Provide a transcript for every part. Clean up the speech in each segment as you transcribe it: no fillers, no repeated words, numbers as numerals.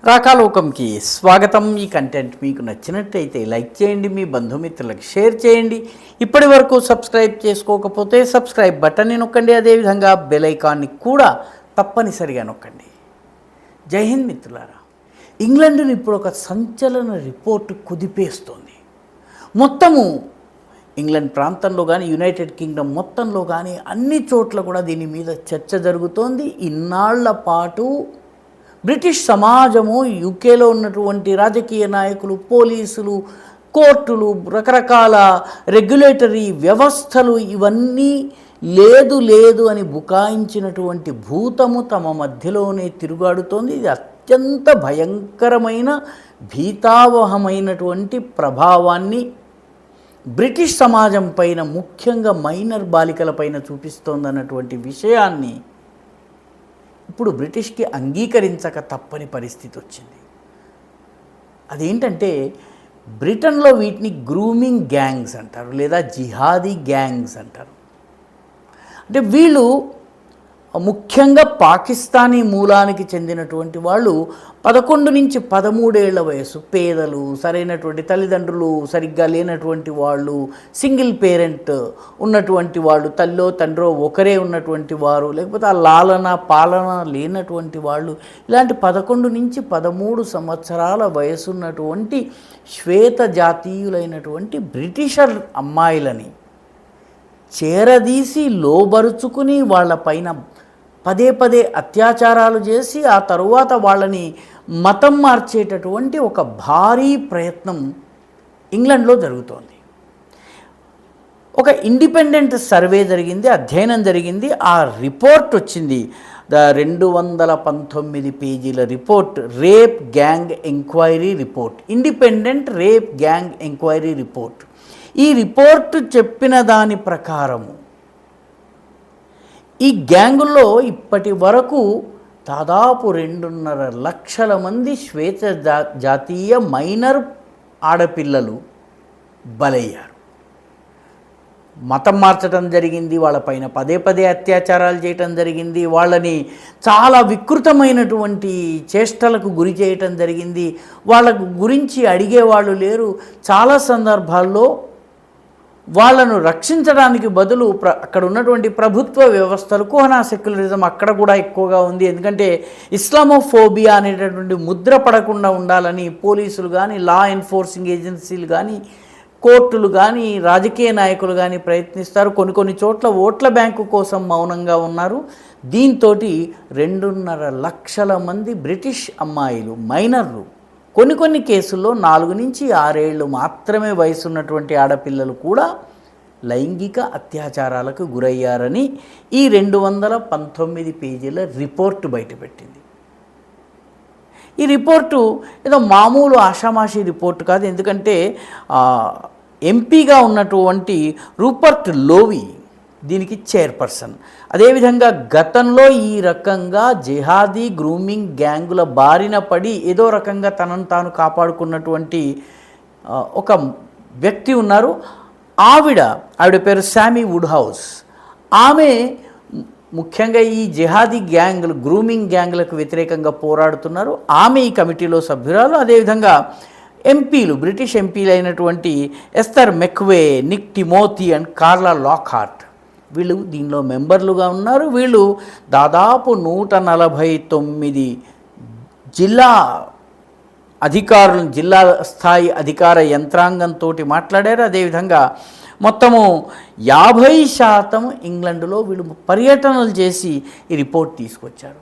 రాకాలోకంకి స్వాగతం. ఈ కంటెంట్ మీకు నచ్చినట్టయితే లైక్ చేయండి, మీ బంధుమిత్రులకు షేర్ చేయండి. ఇప్పటి వరకు సబ్స్క్రైబ్ చేసుకోకపోతే సబ్స్క్రైబ్ బటన్ని నొక్కండి. అదేవిధంగా బెల్ ఐకాన్ని కూడా తప్పనిసరిగా నొక్కండి. జై హింద్ మిత్రులారా. ఇంగ్లాండ్ని ఇప్పుడు ఒక సంచలన రిపోర్టు కుదిపేస్తోంది. మొత్తము ఇంగ్లాండ్ ప్రాంతంలో కానీ యునైటెడ్ కింగ్డమ్ మొత్తంలో కానీ అన్ని చోట్ల కూడా దీని మీద చర్చ జరుగుతోంది. ఇన్నాళ్ల పాటు బ్రిటిష్ సమాజము, యూకేలో ఉన్నటువంటి రాజకీయ నాయకులు, పోలీసులు, కోర్టులు, రకరకాల రెగ్యులేటరీ వ్యవస్థలు ఇవన్నీ లేదు అని బుకాయించినటువంటి భూతము తమ మధ్యలోనే తిరుగాడుతోంది. ఇది అత్యంత భయంకరమైన భీతావహమైనటువంటి ప్రభావాన్ని బ్రిటిష్ సమాజం పైన, ముఖ్యంగా మైనర్ బాలికల పైన చూపిస్తోందన్నటువంటి విషయాన్ని ఇప్పుడు బ్రిటిష్కి అంగీకరించక తప్పని పరిస్థితి వచ్చింది. అదేంటంటే బ్రిటన్లో వీటిని గ్రూమింగ్ గ్యాంగ్స్ అంటారు, లేదా జిహాదీ గ్యాంగ్స్ అంటారు. అంటే వీళ్ళు ముఖ్యంగా పాకిస్తానీ మూలానికి చెందినటువంటి వాళ్ళు 11 నుంచి 13 ఏళ్ల వయసు, పేదలు, సరైనటువంటి తల్లిదండ్రులు సరిగ్గా లేనటువంటి వాళ్ళు, సింగిల్ పేరెంట్ ఉన్నటువంటి వాళ్ళు, తల్లో తండ్రో ఒకరే ఉన్నటువంటి వారు, లేకపోతే ఆ లాలన పాలన లేనటువంటి వాళ్ళు, ఇలాంటి 11 నుంచి 13 సంవత్సరాల వయసున్నటువంటి శ్వేత జాతీయులైనటువంటి బ్రిటిషర్ అమ్మాయిలని చేరదీసి లోబరుచుకుని వాళ్ళపైన పదే అత్యాచారాలు చేసి ఆ తరువాత వాళ్ళని మతం మార్చేటటువంటి ఒక భారీ ప్రయత్నం ఇంగ్లాండ్లో జరుగుతోంది. ఒక ఇండిపెండెంట్ సర్వే జరిగింది, అధ్యయనం జరిగింది. ఆ రిపోర్ట్ వచ్చింది, 219 పేజీల report, rape gang enquiry report, independent rape gang enquiry report. ఈ రిపోర్టు చెప్పిన దాని ప్రకారము ఈ గ్యాంగుల్లో ఇప్పటి వరకు దాదాపు 2.5 లక్షల మంది శ్వేత జాతీయ మైనర్ ఆడపిల్లలు బలయ్యారు. మతం మార్చడం జరిగింది, వాళ్ళపైన పదే అత్యాచారాలు చేయటం జరిగింది, వాళ్ళని చాలా వికృతమైనటువంటి చేష్టలకు గురి చేయటం జరిగింది. వాళ్ళ గురించి అడిగేవాళ్ళు లేరు. చాలా సందర్భాల్లో వాళ్ళను రక్షించడానికి బదులు అక్కడ ఉన్నటువంటి ప్రభుత్వ వ్యవస్థలు, కుహనా సెక్యులరిజం అక్కడ కూడా ఎక్కువగా ఉంది. ఎందుకంటే ఇస్లామోఫోబియా అనేటటువంటి ముద్ర పడకుండా ఉండాలని పోలీసులు కానీ, లా ఎన్ఫోర్సింగ్ ఏజెన్సీలు కానీ, కోర్టులు కానీ, రాజకీయ నాయకులు కానీ ప్రయత్నిస్తారు. కొన్ని చోట్ల ఓట్ల బ్యాంకు కోసం మౌనంగా ఉన్నారు. దీంతో 2.5 లక్షల మంది బ్రిటిష్ అమ్మాయిలు, మైనర్లు, కొన్ని కేసుల్లో 4 నుంచి 6 ఏళ్ళు మాత్రమే వయసున్నటువంటి ఆడపిల్లలు కూడా లైంగిక అత్యాచారాలకు గురయ్యారని ఈ 219 పేజీల రిపోర్టు బయటపెట్టింది. ఈ రిపోర్టు ఏదో మామూలు ఆషామాషి రిపోర్టు కాదు. ఎందుకంటే ఎంపీగా ఉన్నటువంటి రూపర్ట్ లోవి దీనికి చైర్పర్సన్. అదేవిధంగా గతంలో ఈ రకంగా జిహాదీ గ్రూమింగ్ గ్యాంగుల బారిన పడి ఏదో రకంగా తనను తాను కాపాడుకున్నటువంటి ఒక వ్యక్తి ఉన్నారు. ఆవిడ పేరు శామీ వుడ్ హౌస్. ఆమె ముఖ్యంగా ఈ జిహాదీ గ్యాంగులు, గ్రూమింగ్ గ్యాంగులకు వ్యతిరేకంగా పోరాడుతున్నారు. ఆమె ఈ కమిటీలో సభ్యురాలు. అదేవిధంగా ఎంపీలు, బ్రిటిష్ ఎంపీలు అయినటువంటి ఎస్థర్ మెక్వే, నిక్ టిమోథీ అండ్ కార్లా లాక్హార్ట్, వీళ్ళు దీనిలో మెంబర్లుగా ఉన్నారు. వీళ్ళు దాదాపు 149 జిల్లా అధికారులను, జిల్లా స్థాయి అధికార యంత్రాంగంతో మాట్లాడారు. అదేవిధంగా మొత్తము 50% ఇంగ్లాండ్లో వీళ్ళు పర్యటనలు చేసి ఈ రిపోర్ట్ తీసుకొచ్చారు.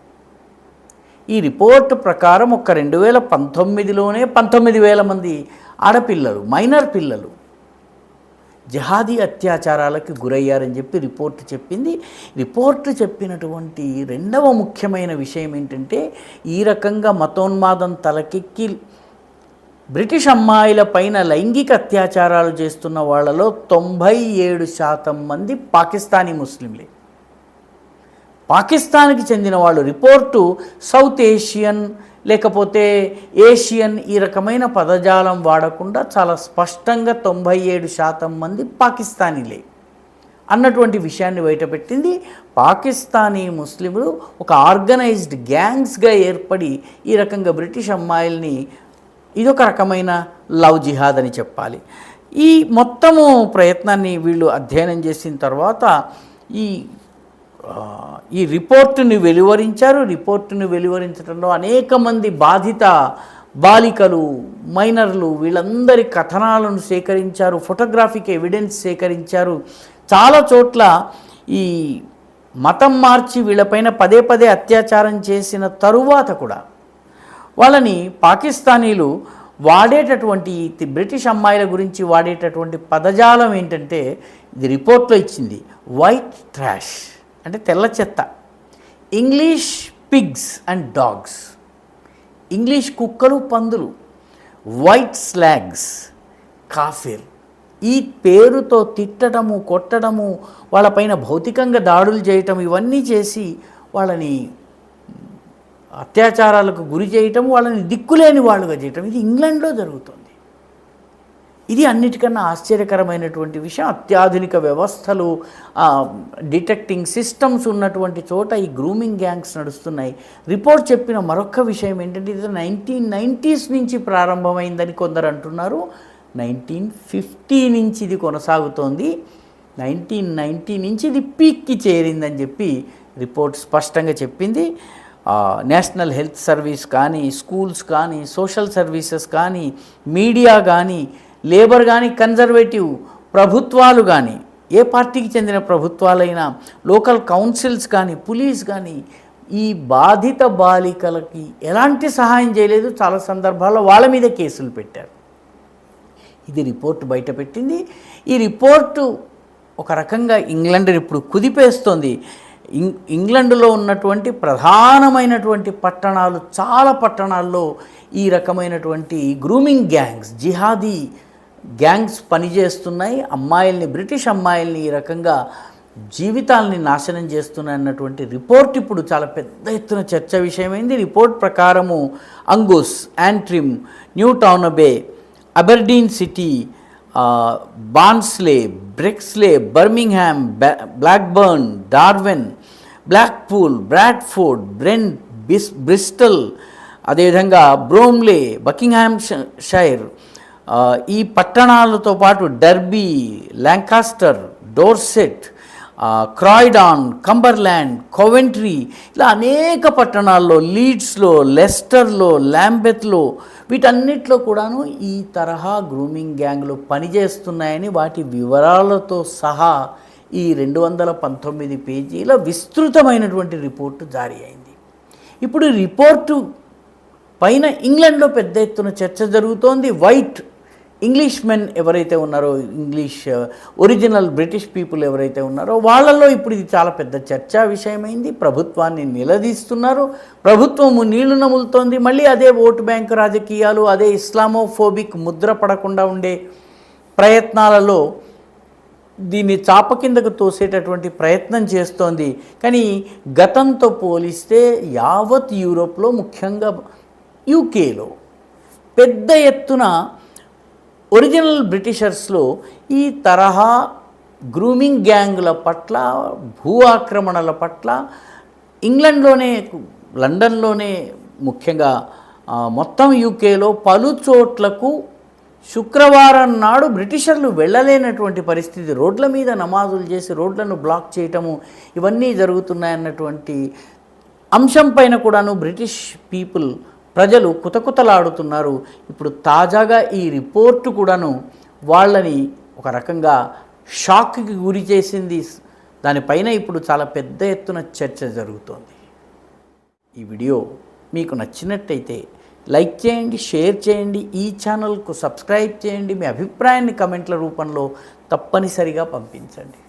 ఈ రిపోర్టు ప్రకారం ఒక 2019లోనే 19,000 మంది ఆడపిల్లలు, మైనర్ పిల్లలు జిహాదీ అత్యాచారాలకు గురయ్యారని చెప్పి రిపోర్టు చెప్పింది. రిపోర్టు చెప్పినటువంటి రెండవ ముఖ్యమైన విషయం ఏంటంటే, ఈ రకంగా మతోన్మాదం తలకెక్కి బ్రిటిష్ అమ్మాయిల పైన లైంగిక అత్యాచారాలు చేస్తున్న వాళ్ళలో 97% మంది పాకిస్తానీ ముస్లింలే, పాకిస్తాన్కి చెందిన వాళ్ళు. రిపోర్టు సౌత్ ఏషియన్ లేకపోతే ఏషియన్ ఈ రకమైన పదజాలం వాడకుండా చాలా స్పష్టంగా 97% మంది పాకిస్తానీలే. అన్నటువంటి విషయాన్ని బయటపెట్టింది. పాకిస్తానీ ముస్లింలు ఒక ఆర్గనైజ్డ్ గ్యాంగ్స్గా ఏర్పడి ఈ రకంగా బ్రిటిష్ అమ్మాయిల్ని, ఇదొక రకమైన లవ్ జిహాద్ అని చెప్పాలి. ఈ మొత్తము ప్రయత్నాన్ని వీళ్ళు అధ్యయనం చేసిన తర్వాత ఈ రిపోర్టుని వెలువరించారు. రిపోర్టుని వెలువరించడంలో అనేక మంది బాధిత బాలికలు, మైనర్లు, వీళ్ళందరి కథనాలను సేకరించారు, ఫోటోగ్రాఫిక్ ఎవిడెన్స్ సేకరించారు. చాలా చోట్ల ఈ మతం మార్చి వీళ్ళపైన పదే పదే అత్యాచారం చేసిన తరువాత కూడా వాళ్ళని పాకిస్తానీలు వాడేటటువంటి బ్రిటిష్ అమ్మాయిల గురించి వాడేటటువంటి పదజాలం ఏంటంటే, ఇది రిపోర్ట్లో ఇచ్చింది, వైట్ ట్రాష్ అంటే తెల్ల చెత్త, English pigs and dogs, English కుక్కలు పందులు, వైట్ స్లాగ్స్, కాఫిర్. ఈ పేరుతో తిట్టడము, కొట్టడము, వాళ్ళపైన భౌతికంగా దాడులు చేయటం, ఇవన్నీ చేసి వాళ్ళని అత్యాచారాలకు గురి చేయటం, వాళ్ళని దిక్కులేని వాళ్ళుగా చేయటం, ఇది ఇంగ్లాండ్లో జరుగుతుంది. ఇది అన్నిటికన్నా ఆశ్చర్యకరమైనటువంటి విషయం. అత్యాధునిక వ్యవస్థలు, డిటెక్టింగ్ సిస్టమ్స్ ఉన్నటువంటి చోట ఈ గ్రూమింగ్ గ్యాంగ్స్ నడుస్తున్నాయి. రిపోర్ట్ చెప్పిన మరొక విషయం ఏంటంటే, ఇది 1990s నుంచి ప్రారంభమైందని కొందరు అంటున్నారు. 1950 నుంచి ఇది కొనసాగుతోంది. 1990 నుంచి ఇది పీక్కి చేరిందని చెప్పి రిపోర్ట్ స్పష్టంగా చెప్పింది. నేషనల్ హెల్త్ సర్వీస్ కానీ, స్కూల్స్ కానీ, సోషల్ సర్వీసెస్ కానీ, మీడియా కానీ, లేబర్ కానీ, కన్జర్వేటివ్ ప్రభుత్వాలు కానీ, ఏ పార్టీకి చెందిన ప్రభుత్వాలైనా, లోకల్ కౌన్సిల్స్ కానీ, పోలీస్ కానీ ఈ బాధిత బాలికలకి ఎలాంటి సహాయం చేయలేదు. చాలా సందర్భాల్లో వాళ్ళ మీద కేసులు పెట్టారు. ఇది రిపోర్టు బయటపెట్టింది. ఈ రిపోర్టు ఒక రకంగా ఇంగ్లాండ్ ఇప్పుడు కుదిపేస్తోంది. ఇంగ్లాండ్లో ఉన్నటువంటి ప్రధానమైనటువంటి పట్టణాలు, చాలా పట్టణాల్లో ఈ రకమైనటువంటి గ్రూమింగ్ గ్యాంగ్స్, జిహాదీ గ్యాంగ్స్ పనిచేస్తున్నాయి. అమ్మాయిల్ని, బ్రిటిష్ అమ్మాయిల్ని ఈ రకంగా జీవితాలని నాశనం చేస్తున్నాయి అన్నటువంటి రిపోర్ట్ ఇప్పుడు చాలా పెద్ద ఎత్తున చర్చ విషయమైంది. రిపోర్ట్ ప్రకారము Angus, Antrim, Newtownabbey, Aberdeen City, Barnsley, Bexley, Birmingham, Blackburn, Darwen, Blackpool, Bradford, Brent, Bristol, అదేవిధంగా బ్రోమ్లే, బకింగ్హామ్ షైర్, ఈ పట్టణాలతో పాటు Derby, Lancaster, Dorset, Croydon, Cumberland, Coventry, ఇలా అనేక పట్టణాల్లో, లీడ్స్లో, లెస్టర్లో, ల్యాంబెత్లో, వీటన్నిటిలో కూడాను ఈ తరహా గ్రూమింగ్ గ్యాంగ్లు పనిచేస్తున్నాయని వాటి వివరాలతో సహా ఈ 219 పేజీల విస్తృతమైనటువంటి రిపోర్టు జారీ అయింది. ఇప్పుడు రిపోర్టు పైన ఇంగ్లాండ్లో పెద్ద ఎత్తున చర్చ జరుగుతోంది. వైట్ ఇంగ్లీష్ మెన్ ఎవరైతే ఉన్నారో, ఇంగ్లీష్ ఒరిజినల్ బ్రిటిష్ పీపుల్ ఎవరైతే ఉన్నారో వాళ్ళల్లో ఇప్పుడు ఇది చాలా పెద్ద చర్చా విషయమైంది. ప్రభుత్వాన్ని నిలదీస్తున్నారు. ప్రభుత్వము నీళ్లు నములుతోంది. మళ్ళీ అదే ఓటు బ్యాంకు రాజకీయాలు, అదే ఇస్లామోఫోబిక్ ముద్ర పడకుండా ఉండే ప్రయత్నాలలో దీన్ని చాప కిందకు తోసేటటువంటి ప్రయత్నం చేస్తోంది. కానీ గతంతో పోలిస్తే యావత్ యూరోప్లో, ముఖ్యంగా యూకేలో పెద్ద ఎత్తున ఒరిజినల్ బ్రిటిషర్స్లో ఈ తరహా గ్రూమింగ్ గ్యాంగుల పట్ల, భూ ఆక్రమణల పట్ల ఇంగ్లాండ్లోనే, లండన్లోనే, ముఖ్యంగా మొత్తం యూకేలో పలు చోట్లకు శుక్రవారం నాడు బ్రిటిషర్లు వెళ్ళలేనటువంటి పరిస్థితి, రోడ్ల మీద నమాజులు చేసి రోడ్లను బ్లాక్ చేయటము, ఇవన్నీ జరుగుతున్నాయన్నటువంటి అంశం పైన కూడాను బ్రిటిష్ పీపుల్, ప్రజలు కుతకుతలాడుతున్నారు. ఇప్పుడు తాజాగా ఈ రిపోర్టు కూడాను వాళ్ళని ఒక రకంగా షాక్కి గురి చేసింది. దానిపైన ఇప్పుడు చాలా పెద్ద ఎత్తున చర్చ జరుగుతోంది. ఈ వీడియో మీకు నచ్చినట్టయితే లైక్ చేయండి, షేర్ చేయండి, ఈ ఛానల్కు సబ్స్క్రైబ్ చేయండి. మీ అభిప్రాయాన్ని కమెంట్ల రూపంలో తప్పనిసరిగా పంపించండి.